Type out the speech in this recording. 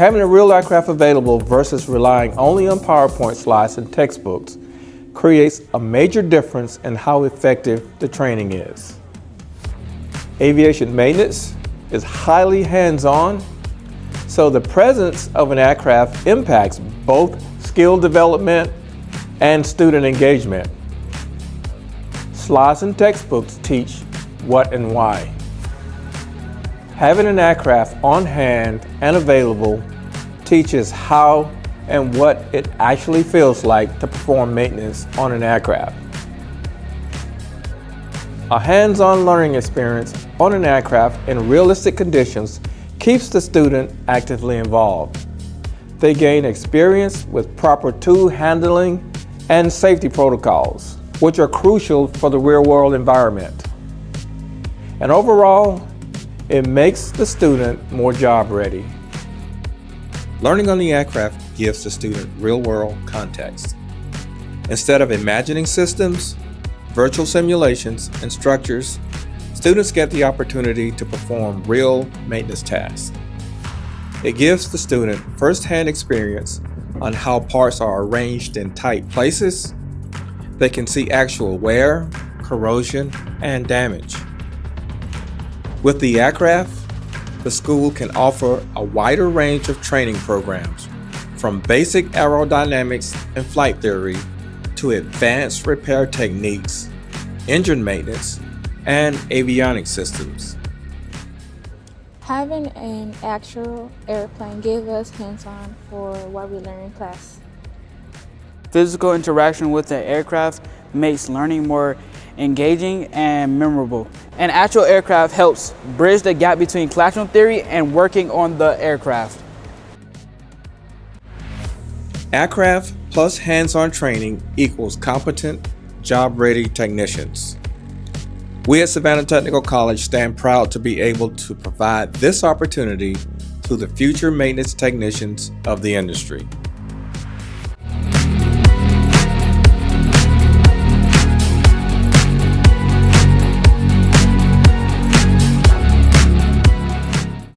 Having a real aircraft available versus relying only on PowerPoint slides and textbooks creates a major difference in how effective the training is. Aviation maintenance is highly hands-on, so the presence of an aircraft impacts both skill development and student engagement. Slides and textbooks teach what and why. Having an aircraft on hand and available teaches how and what it actually feels like to perform maintenance on an aircraft. A hands-on learning experience on an aircraft in realistic conditions keeps the student actively involved. They gain experience with proper tool handling and safety protocols, which are crucial for the real-world environment. And overall, it makes the student more job ready. Learning on the aircraft gives the student real-world context. Instead of imagining systems, virtual simulations, and structures, students get the opportunity to perform real maintenance tasks. It gives the student first-hand experience on how parts are arranged in tight places. They can see actual wear, corrosion, and damage. With the aircraft, the school can offer a wider range of training programs, from basic aerodynamics and flight theory to advanced repair techniques, engine maintenance, and avionics systems. Having an actual airplane gave us hands-on for what we learned in class. Physical interaction with the aircraft makes learning more engaging and memorable. An actual aircraft helps bridge the gap between classroom theory and working on the aircraft. Aircraft plus hands-on training equals competent, job-ready technicians. We at Savannah Technical College stand proud to be able to provide this opportunity to the future maintenance technicians of the industry.